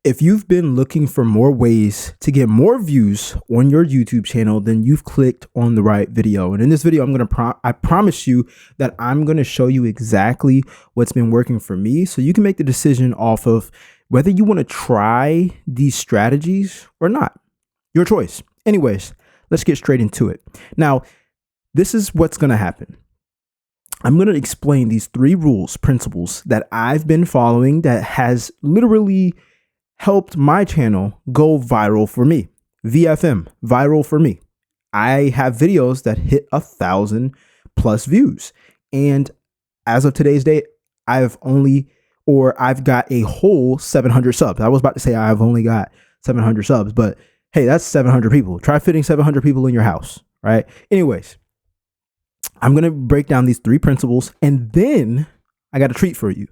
If you've been looking for more ways to get more views on your YouTube channel, then you've clicked on the right video. And in this video, I promise you that I'm going to show you exactly what's been working for me, so you can make the decision off of whether you want to try these strategies or not. Your choice. Anyways, let's get straight into it. Now, this is what's going to happen. I'm going to explain these 3 principles that I've been following that has literally helped my channel go viral for me. VFM, viral for me. I have videos that hit 1,000+ views. And as of today's date, I've got a whole 700 subs. I was about to say I've only got 700 subs, but hey, that's 700 people. Try fitting 700 people in your house, right? Anyways, I'm going to break down these 3 principles, and then I got a treat for you.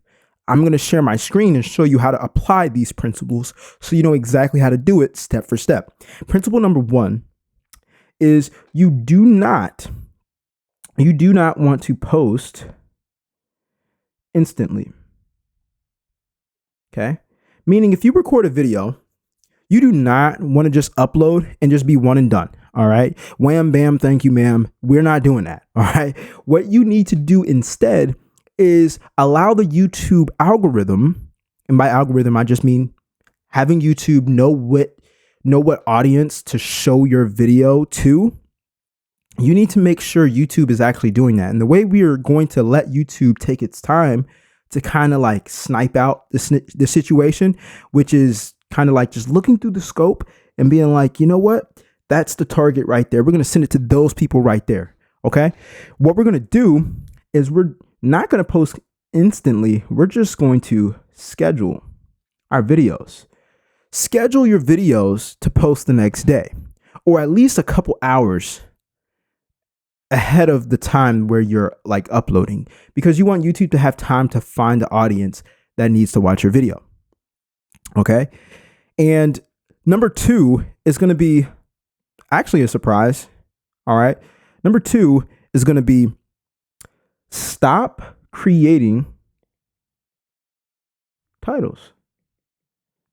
I'm going to share my screen and show you how to apply these principles so you know exactly how to do it step for step. Principle number 1 is you do not want to post instantly. Okay? Meaning if you record a video, you do not want to just upload and just be one and done. All right. Wham, bam, thank you, ma'am. We're not doing that. All right. What you need to do instead is allow the YouTube algorithm, and by algorithm, I just mean having YouTube know what audience to show your video to. You need to make sure YouTube is actually doing that. And the way we are going to let YouTube take its time to kind of like snipe out the situation, which is kind of like just looking through the scope and being like, you know what? That's the target right there. We're going to send it to those people right there. Okay. What we're going to do is we're not going to post instantly. We're just going to schedule our videos. Schedule your videos to post the next day, or at least a couple hours ahead of the time where you're like uploading, because you want YouTube to have time to find the audience that needs to watch your video. Okay. And number 2 is going to be actually a surprise. All right. Number 2 is going to be stop creating titles.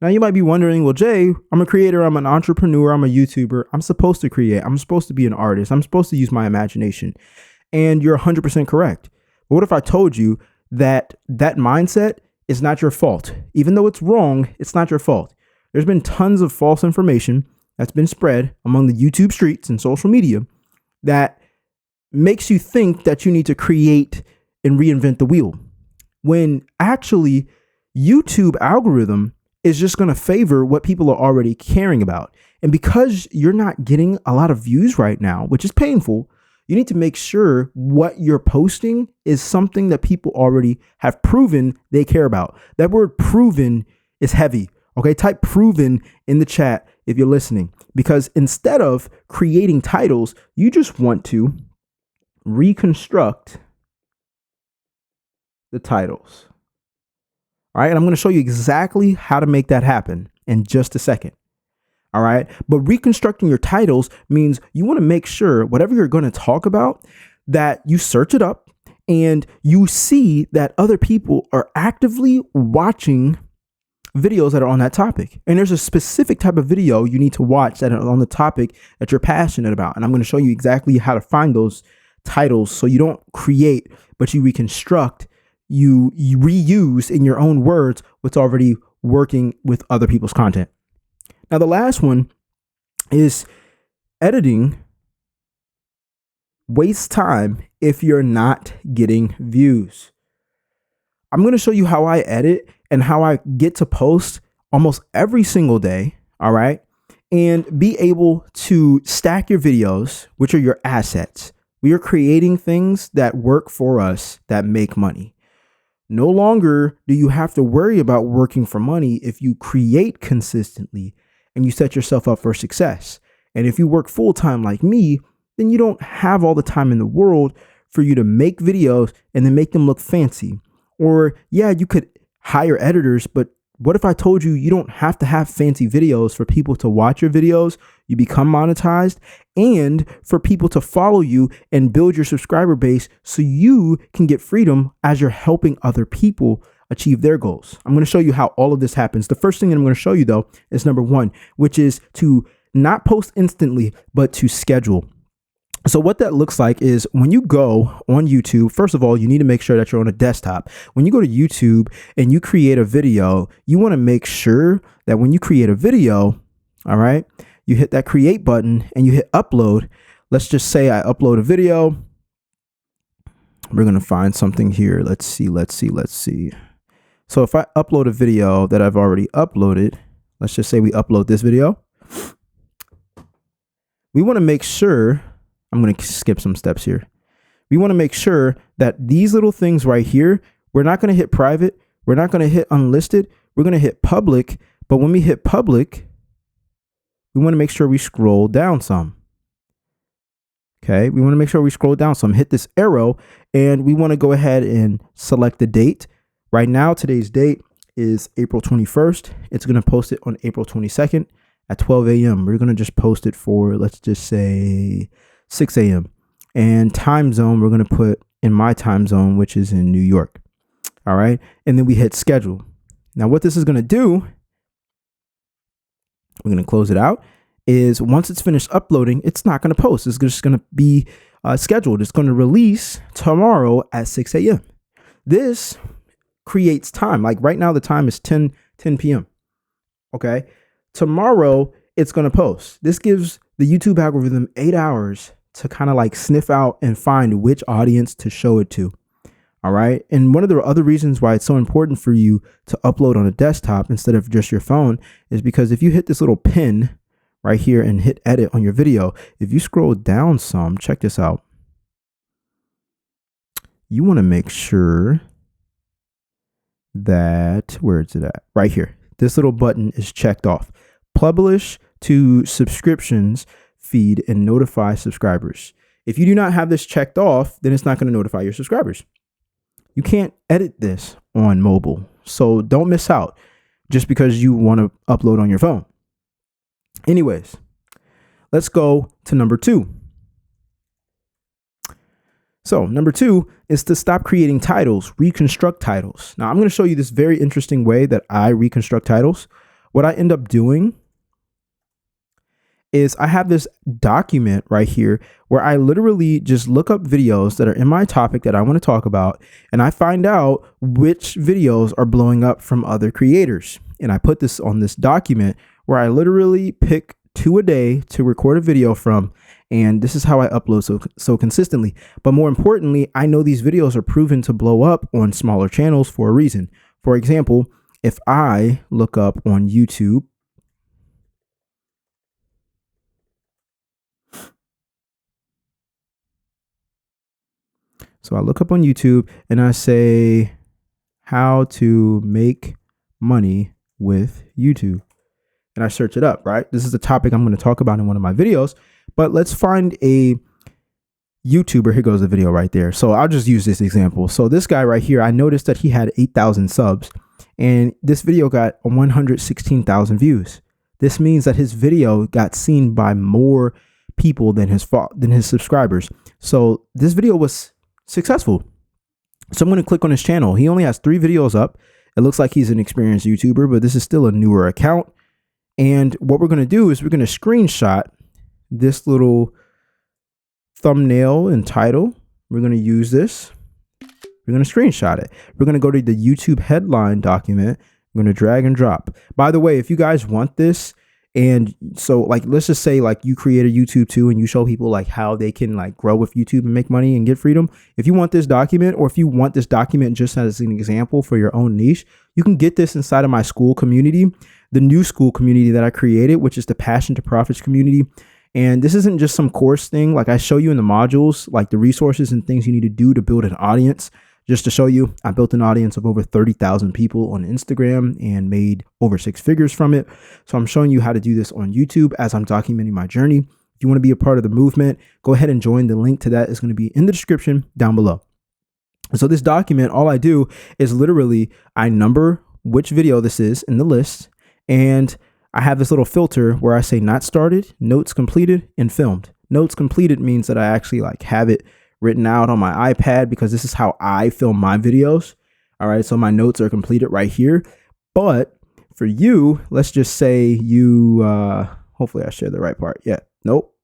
Now you might be wondering, well, Jay, I'm a creator, I'm an entrepreneur, I'm a YouTuber. I'm supposed to create. I'm supposed to be an artist. I'm supposed to use my imagination. And you're 100% correct. But what if I told you that that mindset is not your fault? Even though it's wrong, it's not your fault. There's been tons of false information that's been spread among the YouTube streets and social media that makes you think that you need to create and reinvent the wheel, when actually YouTube algorithm is just going to favor what people are already caring about. And because you're not getting a lot of views right now, which is painful, you need to make sure what you're posting is something that people already have proven they care about. That word proven is heavy. Okay, type proven in the chat if you're listening, because instead of creating titles, you just want to reconstruct the titles. All right, and I'm going to show you exactly how to make that happen in just a second. All right, but reconstructing your titles means you want to make sure whatever you're going to talk about, that you search it up and you see that other people are actively watching videos that are on that topic. And there's a specific type of video you need to watch that are on the topic that you're passionate about. And I'm going to show you exactly how to find those titles so you don't create, but you reconstruct, you reuse in your own words what's already working with other people's content. Now, the last one is editing wastes time if you're not getting views. I'm going to show you how I edit and how I get to post almost every single day. All right. And be able to stack your videos, which are your assets. We are creating things that work for us, that make money. No longer do you have to worry about working for money if you create consistently and you set yourself up for success. And if you work full time like me, then you don't have all the time in the world for you to make videos and then make them look fancy. Or yeah, you could hire editors, but what if I told you you don't have to have fancy videos for people to watch your videos, you become monetized, and for people to follow you and build your subscriber base so you can get freedom as you're helping other people achieve their goals. I'm going to show you how all of this happens. The first thing that I'm going to show you though is number one, which is to not post instantly, but to schedule. So what that looks like is when you go on YouTube, first of all, you need to make sure that you're on a desktop. When you go to YouTube and you create a video, you want to make sure that when you create a video, all right, you hit that create button and you hit upload. Let's just say I upload a video. We're going to find something here. Let's see. So if I upload a video that I've already uploaded, let's just say we upload this video. We want to make sure, I'm going to skip some steps here. We want to make sure that these little things right here, we're not going to hit private. We're not going to hit unlisted. We're going to hit public. But when we hit public, we want to make sure we scroll down some. Okay, we want to make sure we scroll down some, hit this arrow, and we want to go ahead and select the date. Right now, today's date is April 21st. It's going to post it on April 22nd at 12 a.m. We're going to just post it for, let's just say 6 a.m. And time zone, we're going to put in my time zone, which is in New York. All right. And then we hit schedule. Now, what this is going to do, we're going to close it out, is once it's finished uploading, it's not going to post. It's just going to be scheduled. It's going to release tomorrow at 6 a.m. This creates time. Like right now, the time is 10 p.m. Okay. Tomorrow, it's going to post. This gives the YouTube algorithm 8 hours to kind of like sniff out and find which audience to show it to. All right. And one of the other reasons why it's so important for you to upload on a desktop instead of just your phone is because if you hit this little pin right here and hit edit on your video, if you scroll down some, check this out. You want to make sure that, where is it at? Right here. This little button is checked off. Publish to subscriptions feed and notify subscribers. If you do not have this checked off, then it's not going to notify your subscribers. You can't edit this on mobile. So don't miss out just because you want to upload on your phone. Anyways, let's go to number two. So number two is to stop creating titles, reconstruct titles. Now I'm going to show you this very interesting way that I reconstruct titles. What I end up doing is I have this document right here where I literally just look up videos that are in my topic that I want to talk about, and I find out which videos are blowing up from other creators. And I put this on this document where I literally pick 2 a day to record a video from. And this is how I upload so consistently. But more importantly, I know these videos are proven to blow up on smaller channels for a reason. For example, if I look up on YouTube, so I look up on YouTube and I say how to make money with YouTube. And I search it up, right? This is the topic I'm going to talk about in one of my videos. But let's find a YouTuber. Here goes the video right there. So I'll just use this example. So this guy right here, I noticed that he had 8,000 subs and this video got 116,000 views. This means that his video got seen by more people than his subscribers. So this video was successful. So I'm going to click on his channel. He only has 3 videos up. It looks like he's an experienced YouTuber, but this is still a newer account. And what we're going to do is we're going to screenshot this little thumbnail and title. We're going to use this. We're going to screenshot it. We're going to go to the YouTube headline document. I'm going to drag and drop. By the way, if you guys want this, and so like, let's just say like you create a YouTube too, and you show people like how they can like grow with YouTube and make money and get freedom. If you want this document, or if you want this document just as an example for your own niche, you can get this inside of my school community, the new school community that I created, which is the Passion to Profits community. And this isn't just some course thing. Like I show you in the modules, like the resources and things you need to do to build an audience. Just to show you, I built an audience of over 30,000 people on Instagram and made over 6 figures from it. So I'm showing you how to do this on YouTube as I'm documenting my journey. If you want to be a part of the movement, go ahead and join. The link to that is going to be in the description down below. So this document, all I do is literally I number which video this is in the list, and I have this little filter where I say not started, notes completed, and filmed. Notes completed means that I actually like have it written out on my iPad because this is how I film my videos. All right, so my notes are completed right here. But for you, let's just say you, hopefully I shared the right part. Yeah, nope.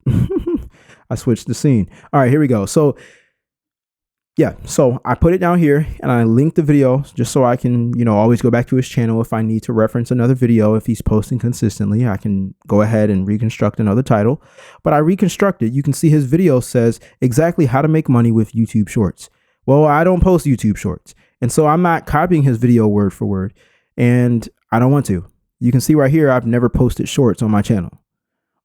I switched the scene. All right, here we go. So yeah, so I put it down here and I linked the video just so I can, always go back to his channel. If I need to reference another video, if he's posting consistently, I can go ahead and reconstruct another title. But I reconstructed. You can see his video says exactly how to make money with YouTube Shorts. Well, I don't post YouTube Shorts. And so I'm not copying his video word for word. And I don't want to. You can see right here, I've never posted shorts on my channel.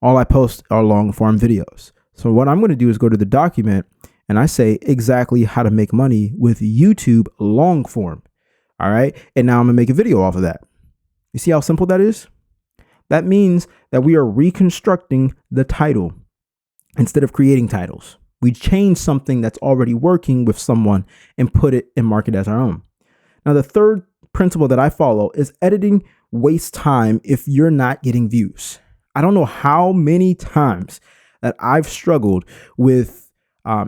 All I post are long form videos. So what I'm going to do is go to the document and I say exactly how to make money with YouTube long form. All right. And now I'm gonna make a video off of that. You see how simple that is? That means that we are reconstructing the title instead of creating titles. We change something that's already working with someone and put it and mark it as our own. Now, the third principle that I follow is editing wastes time if you're not getting views. I don't know how many times that I've struggled with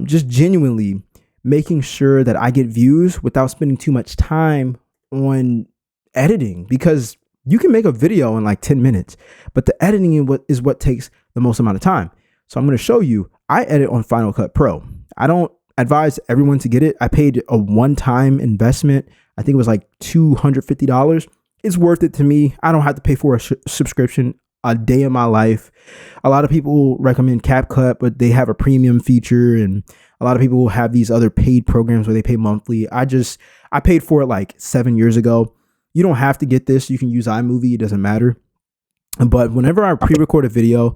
just genuinely making sure that I get views without spending too much time on editing, because you can make a video in like 10 minutes, but the editing is what takes the most amount of time. So I'm going to show you, I edit on Final Cut Pro. I don't advise everyone to get it. I paid a one-time investment. I think it was like $250. It's worth it to me. I don't have to pay for a subscription a day in my life. A lot of people recommend CapCut, but they have a premium feature, and a lot of people have these other paid programs where they pay monthly. I paid for it like 7 years ago. You don't have to get this. You can use iMovie. It doesn't matter. But whenever I pre-record a video,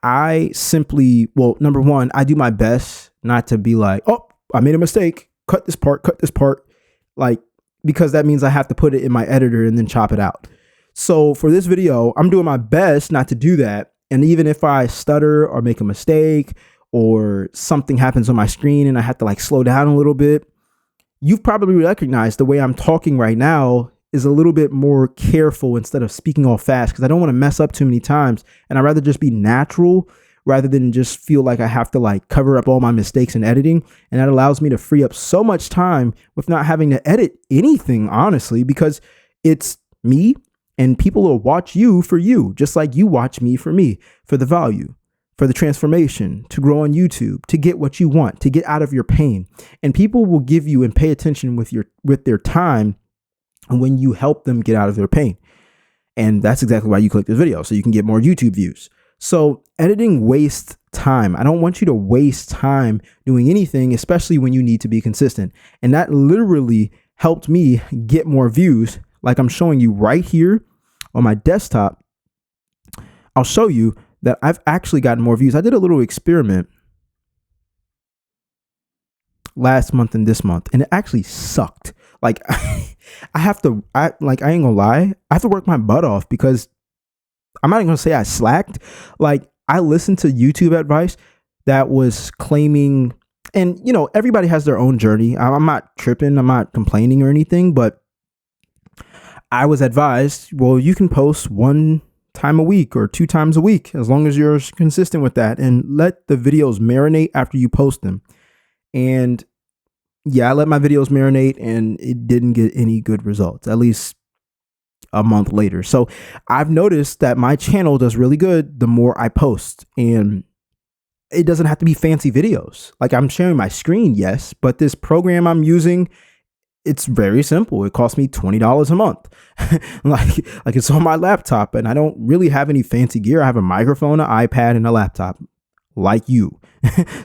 I simply, number one, I do my best not to be like, oh, I made a mistake. Cut this part, like, because that means I have to put it in my editor and then chop it out. So for this video, I'm doing my best not to do that. And even if I stutter or make a mistake or something happens on my screen and I have to like slow down a little bit, you've probably recognized the way I'm talking right now is a little bit more careful instead of speaking all fast, because I don't want to mess up too many times. And I'd rather just be natural rather than just feel like I have to like cover up all my mistakes in editing. And that allows me to free up so much time with not having to edit anything, honestly, because it's me. And people will watch you for you, just like you watch me, for the value, for the transformation, to grow on YouTube, to get what you want, to get out of your pain. And people will give you and pay attention with their time when you help them get out of their pain. And that's exactly why you click this video, so you can get more YouTube views. So editing wastes time. I don't want you to waste time doing anything, especially when you need to be consistent. And that literally helped me get more views. Like I'm showing you right here on my desktop, I'll show you that I've actually gotten more views. I did a little experiment last month and this month, and it actually sucked. Like I ain't gonna lie, I have to work my butt off, because I'm not even gonna say I slacked. Like I listened to YouTube advice that was claiming, and everybody has their own journey. I'm not tripping, I'm not complaining or anything, but I was advised, well, you can post 1 time a week or 2 times a week, as long as you're consistent with that, and let the videos marinate after you post them. And yeah, I let my videos marinate and it didn't get any good results, at least a month later. So I've noticed that my channel does really good the more I post, and it doesn't have to be fancy videos. Like I'm sharing my screen, yes, but this program I'm using, it's very simple. It costs me $20 a month. like it's on my laptop, and I don't really have any fancy gear. I have a microphone, an iPad, and a laptop, like you.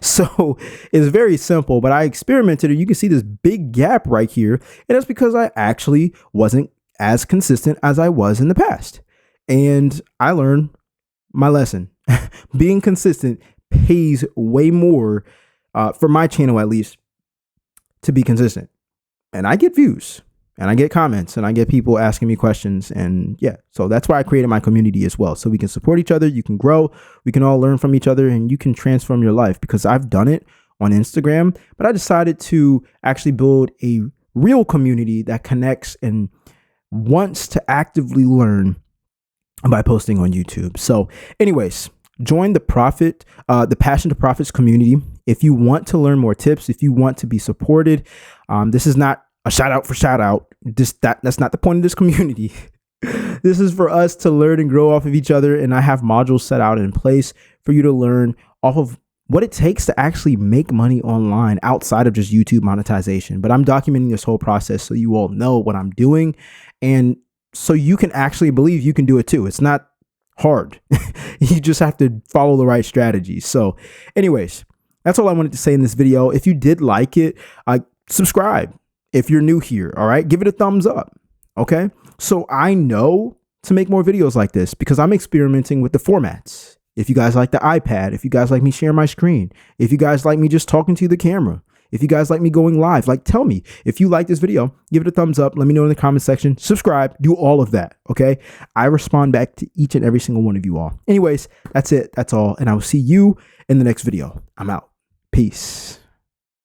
So it's very simple, but I experimented, and you can see this big gap right here. And that's because I actually wasn't as consistent as I was in the past. And I learned my lesson. Being consistent pays way more, for my channel at least, to be consistent. And I get views, and I get comments, and I get people asking me questions. And yeah, so that's why I created my community as well. So we can support each other, you can grow, we can all learn from each other, and you can transform your life. Because I've done it on Instagram, but I decided to actually build a real community that connects and wants to actively learn by posting on YouTube. So anyways, join the Passion to Profits community. If you want to learn more tips, if you want to be supported, this is not a shout out for shout out. That's not the point of this community. This is for us to learn and grow off of each other. And I have modules set out in place for you to learn off of what it takes to actually make money online outside of just YouTube monetization. But I'm documenting this whole process so you all know what I'm doing, and so you can actually believe you can do it too. It's not hard. You just have to follow the right strategies. So anyways, that's all I wanted to say in this video. If you did like it, subscribe. If you're new here, all right, give it a thumbs up. Okay. So I know to make more videos like this because I'm experimenting with the formats. If you guys like the iPad, if you guys like me sharing my screen, if you guys like me just talking to the camera, if you guys like me going live, like tell me. If you like this video, give it a thumbs up. Let me know in the comment section. Subscribe. Do all of that. Okay. I respond back to each and every single one of you all. Anyways, that's it. That's all. And I will see you in the next video. I'm out. Peace.